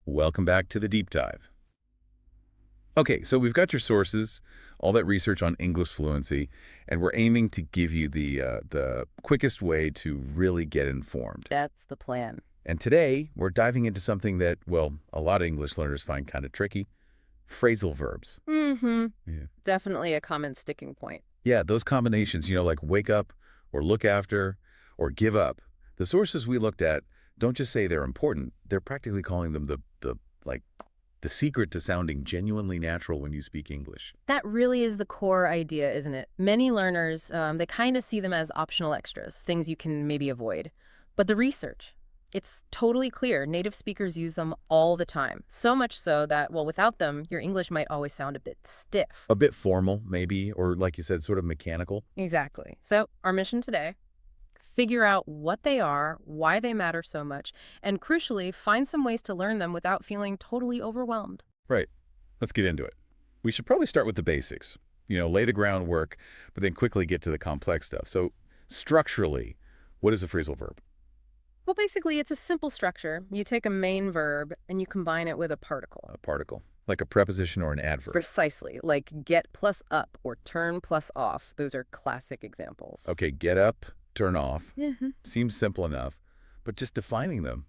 Welcome back to the deep dive. Okay, so we've got your sources, all that research on English fluency, and we're aiming to give you the quickest way to really get informed. That's the plan. And today, we're diving into something that, well, a lot of English learners find kind of tricky, phrasal verbs. Mm-hmm. Yeah. Definitely a common sticking point. Yeah, those combinations, like wake up or look after or give up. The sources we looked at don't just say they're important, they're practically calling them the secret to sounding genuinely natural when you speak English. That really is the core idea, isn't it? Many learners, they kind of see them as optional extras, things you can maybe avoid. But the research, it's totally clear. Native speakers use them all the time. So much so that, well, without them, your English might always sound a bit stiff. A bit formal, maybe, or like you said, sort of mechanical. Exactly. So our mission today, figure out what they are, why they matter so much, and crucially, find some ways to learn them without feeling totally overwhelmed. Right. Let's get into it. We should probably start with the basics. Lay the groundwork, but then quickly get to the complex stuff. So structurally, what is a phrasal verb? Well, basically, it's a simple structure. You take a main verb and you combine it with a particle. A particle, like a preposition or an adverb. Precisely, like get plus up or turn plus off. Those are classic examples. Okay, get up, turn off. Mm-hmm. Seems simple enough, but just defining them,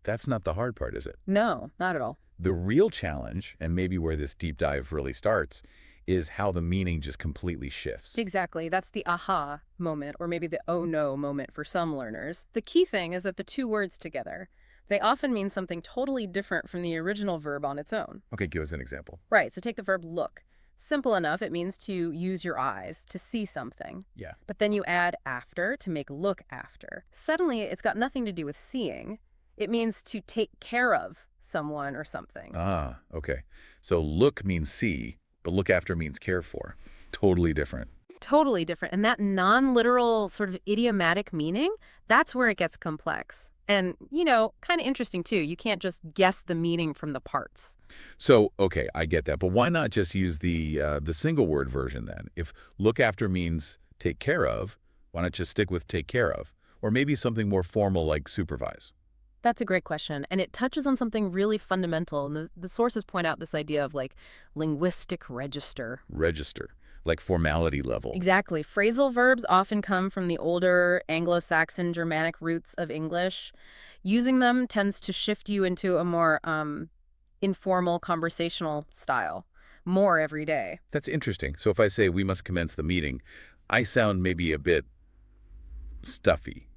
that's not the hard part, is it? No, not at all. The real challenge, and maybe where this deep dive really starts, is how the meaning just completely shifts. Exactly. That's the aha moment, or maybe the oh no moment for some learners. The key thing is that the two words together, they often mean something totally different from the original verb on its own. Okay, give us an example. Right, so take the verb look. Simple enough, it means to use your eyes, to see something. Yeah. But then you add after to make look after. Suddenly, it's got nothing to do with seeing. It means to take care of someone or something. Ah, okay. So look means see, but look after means care for. Totally different. Totally different. And that non-literal sort of idiomatic meaning, that's where it gets complex. And, kind of interesting too. You can't just guess the meaning from the parts. So, okay, I get that. But why not just use the single word version then? If look after means take care of, why not just stick with take care of? Or maybe something more formal like supervise. That's a great question. And it touches on something really fundamental. And the sources point out this idea of linguistic register. Register, like formality level. Exactly. Phrasal verbs often come from the older Anglo-Saxon Germanic roots of English. Using them tends to shift you into a more informal conversational style, more every day. That's interesting. So if I say we must commence the meeting, I sound maybe a bit stuffy,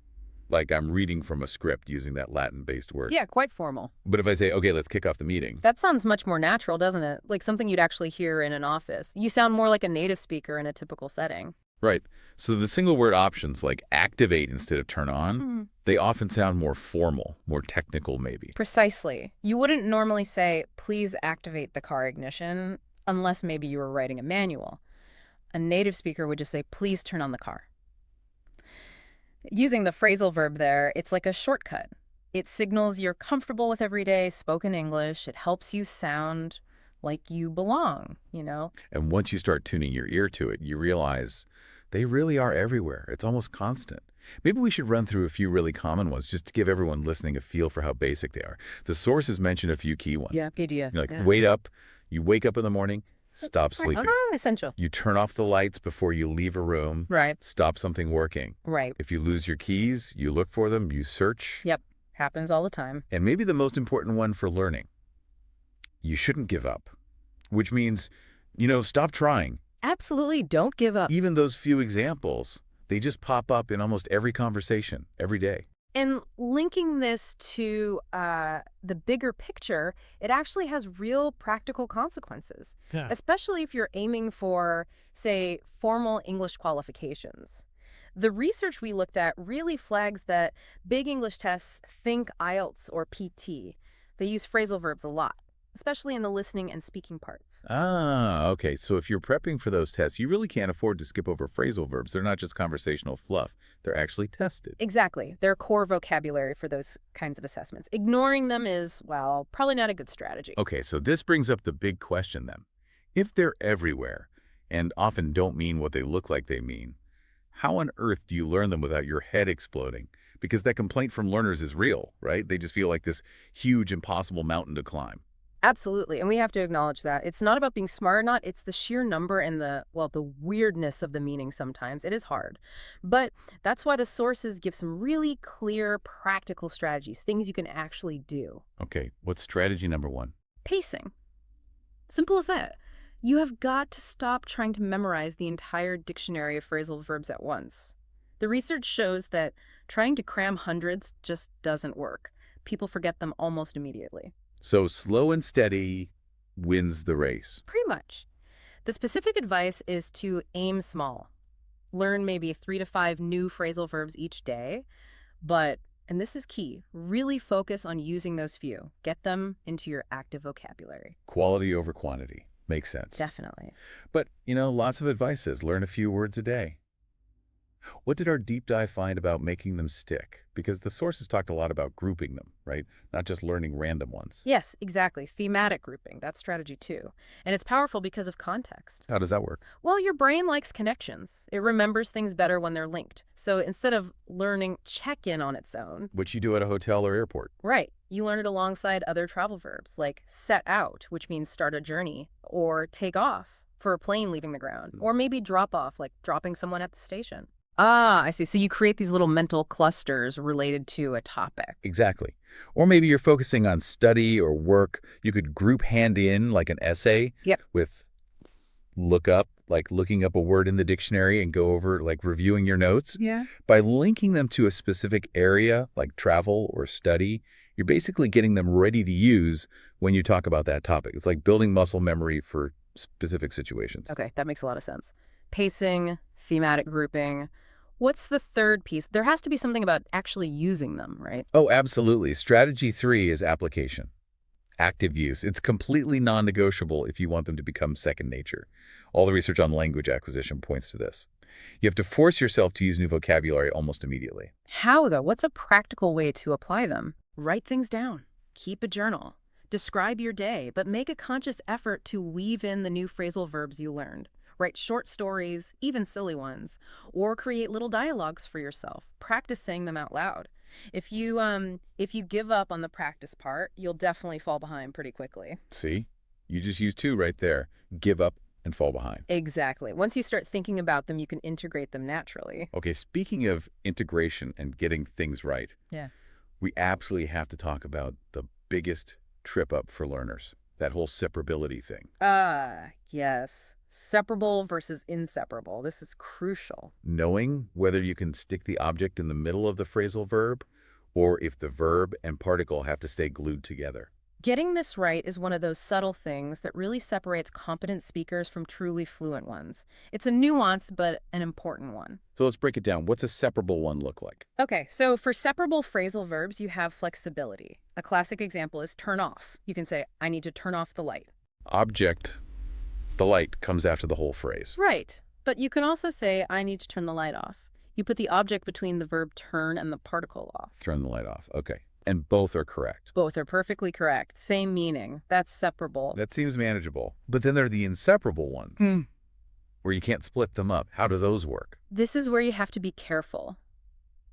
like I'm reading from a script using that Latin-based word. Yeah, quite formal. But if I say, okay, let's kick off the meeting. That sounds much more natural, doesn't it? Like something you'd actually hear in an office. You sound more like a native speaker in a typical setting. Right. So the single word options like activate instead of turn on, they often sound more formal, more technical maybe. Precisely. You wouldn't normally say, please activate the car ignition, unless maybe you were writing a manual. A native speaker would just say, please turn on the car. Using the phrasal verb there, it's like a shortcut. It signals you're comfortable with everyday spoken English. It helps you sound like you belong, And once you start tuning your ear to it, you realize they really are everywhere. It's almost constant. Maybe we should run through a few really common ones just to give everyone listening a feel for how basic they are. The sources mention a few key ones. Yeah, good idea. Wait up. You wake up in the morning, stop sleeping. Essential. You turn off the lights before you leave a room. Right. Stop something working. Right. If you lose your keys, you look for them, you search. Yep. Happens all the time. And maybe the most important one for learning, you shouldn't give up, which means, stop trying. Absolutely don't give up. Even those few examples, they just pop up in almost every conversation, every day. And linking this to the bigger picture, it actually has real practical consequences, especially if you're aiming for, say, formal English qualifications. The research we looked at really flags that big English tests think IELTS or PT. They use phrasal verbs a lot, especially in the listening and speaking parts. Ah, okay. So if you're prepping for those tests, you really can't afford to skip over phrasal verbs. They're not just conversational fluff. They're actually tested. Exactly. They're core vocabulary for those kinds of assessments. Ignoring them is, well, probably not a good strategy. Okay, so this brings up the big question then. If they're everywhere and often don't mean what they look like they mean, how on earth do you learn them without your head exploding? because that complaint from learners is real, right? They just feel like this huge, impossible mountain to climb. Absolutely, and we have to acknowledge that. It's not about being smart or not, it's the sheer number and the weirdness of the meaning sometimes. It is hard. But that's why the sources give some really clear, practical strategies, things you can actually do. Okay, what's strategy number one? Pacing. Simple as that. You have got to stop trying to memorize the entire dictionary of phrasal verbs at once. The research shows that trying to cram hundreds just doesn't work. People forget them almost immediately. So slow and steady wins the race. Pretty much. The specific advice is to aim small. Learn maybe 3 to 5 new phrasal verbs each day, but, and this is key, really focus on using those few. Get them into your active vocabulary. Quality over quantity. Makes sense. Definitely. But, lots of advice says learn a few words a day. What did our deep dive find about making them stick? Because the sources talked a lot about grouping them, right? Not just learning random ones. Yes, exactly. Thematic grouping. That's strategy 2. And it's powerful because of context. How does that work? Well, your brain likes connections. It remembers things better when they're linked. So instead of learning check-in on its own, Which you do at a hotel or airport. right, you learn it alongside other travel verbs, like set out, which means start a journey, or take off for a plane leaving the ground, or maybe drop off, like dropping someone at the station. Ah, I see. So you create these little mental clusters related to a topic. Exactly. Or maybe you're focusing on study or work. You could group hand in like an essay Yep. with look up, like looking up a word in the dictionary and go over, like reviewing your notes. Yeah. By linking them to a specific area, like travel or study, you're basically getting them ready to use when you talk about that topic. It's like building muscle memory for specific situations. Okay, that makes a lot of sense. Pacing, thematic grouping. What's the third piece? There has to be something about actually using them, right? Oh, absolutely. Strategy 3 is application. Active use. It's completely non-negotiable if you want them to become second nature. All the research on language acquisition points to this. You have to force yourself to use new vocabulary almost immediately. How, though? What's a practical way to apply them? Write things down. Keep a journal. Describe your day, but make a conscious effort to weave in the new phrasal verbs you learned. Write short stories, even silly ones, or create little dialogues for yourself. Practice saying them out loud. If you give up on the practice part, you'll definitely fall behind pretty quickly. See? You just used 2 right there. Give up and fall behind. Exactly. Once you start thinking about them, you can integrate them naturally. Okay, speaking of integration and getting things right, Yeah. we absolutely have to talk about the biggest trip up for learners, that whole separability thing. Yes. Separable versus inseparable. This is crucial. Knowing whether you can stick the object in the middle of the phrasal verb or if the verb and particle have to stay glued together. Getting this right is one of those subtle things that really separates competent speakers from truly fluent ones. It's a nuance, but an important one. So let's break it down. What's a separable one look like? Okay, so for separable phrasal verbs, you have flexibility. A classic example is turn off. You can say, I need to turn off the light. Object, the light, comes after the whole phrase. Right, but you can also say, I need to turn the light off. You put the object between the verb turn and the particle off. Turn the light off. Okay. And both are correct. Both are perfectly correct. Same meaning. That's separable. That seems manageable. But then there are the inseparable ones, where you can't split them up. How do those work? This is where you have to be careful.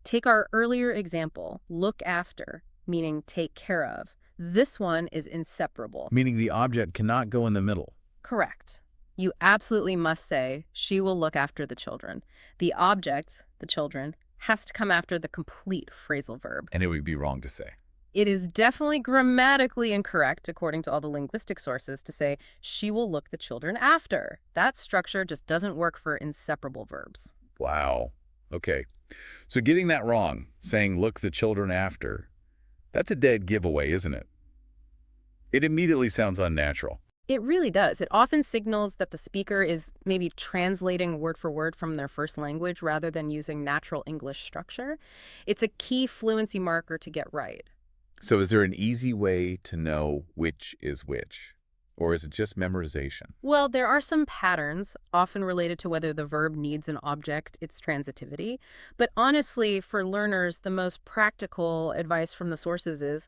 Take our earlier example, look after, meaning take care of. This one is inseparable. Meaning the object cannot go in the middle. Correct. You absolutely must say, she will look after the children. The object, the children, has to come after the complete phrasal verb. And it would be wrong to say. It is definitely grammatically incorrect, according to all the linguistic sources, to say, she will look the children after. That structure just doesn't work for inseparable verbs. Wow. Okay. So getting that wrong, saying look the children after, that's a dead giveaway, isn't it? It immediately sounds unnatural. It really does. It often signals that the speaker is maybe translating word for word from their first language rather than using natural English structure. It's a key fluency marker to get right. So is there an easy way to know which is which? Or is it just memorization? Well, there are some patterns, often related to whether the verb needs an object, its transitivity. But honestly, for learners, the most practical advice from the sources is,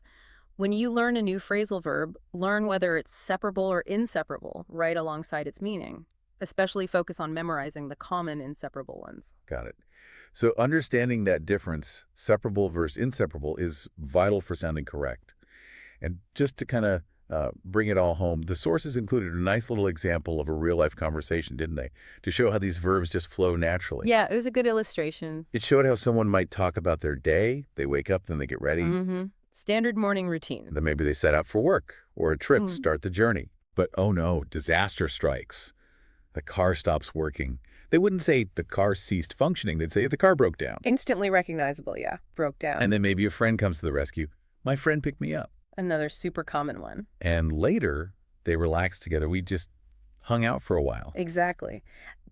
when you learn a new phrasal verb, learn whether it's separable or inseparable right alongside its meaning. Especially focus on memorizing the common inseparable ones. Got it. So understanding that difference, separable versus inseparable, is vital for sounding correct. And just to kind of bring it all home, the sources included a nice little example of a real-life conversation, didn't they? To show how these verbs just flow naturally. Yeah, it was a good illustration. It showed how someone might talk about their day. They wake up, then they get ready. Standard morning routine. Then maybe they set out for work or a trip to start the journey. But oh no, disaster strikes. The car stops working. They wouldn't say the car ceased functioning. They'd say the car broke down. Instantly recognizable, yeah. Broke down. And then maybe a friend comes to the rescue. My friend picked me up. Another super common one. And later, they relaxed together. We just hung out for a while. Exactly.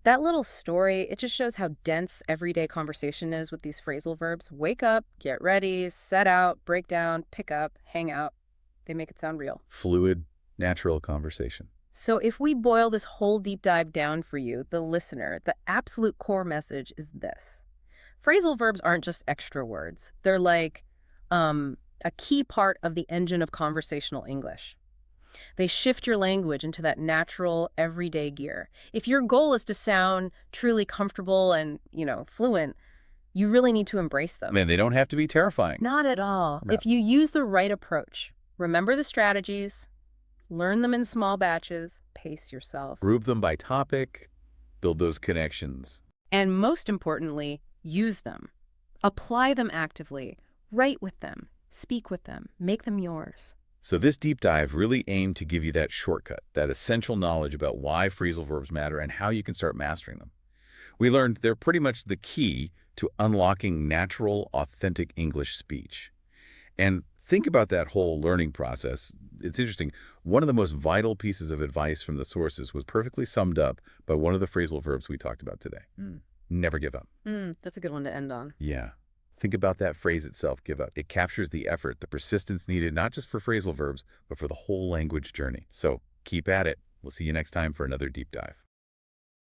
That little story, it just shows how dense everyday conversation is with these phrasal verbs. Wake up, get ready, set out, break down, pick up, hang out. They make it sound real. Fluid, natural conversation. So if we boil this whole deep dive down for you, the listener, the absolute core message is this. Phrasal verbs aren't just extra words. They're like a key part of the engine of conversational English. They shift your language into that natural, everyday gear. If your goal is to sound truly comfortable and, fluent, you really need to embrace them. And they don't have to be terrifying. Not at all. No. If you use the right approach, remember the strategies, learn them in small batches, pace yourself. Group them by topic, build those connections. And most importantly, use them. Apply them actively. Write with them. Speak with them. Make them yours. So this deep dive really aimed to give you that shortcut, that essential knowledge about why phrasal verbs matter and how you can start mastering them. We learned they're pretty much the key to unlocking natural, authentic English speech. And think about that whole learning process. It's interesting. One of the most vital pieces of advice from the sources was perfectly summed up by one of the phrasal verbs we talked about today. Never give up. That's a good one to end on. Yeah. Think about that phrase itself, give up. It captures the effort, the persistence needed, not just for phrasal verbs, but for the whole language journey. So keep at it. We'll see you next time for another deep dive.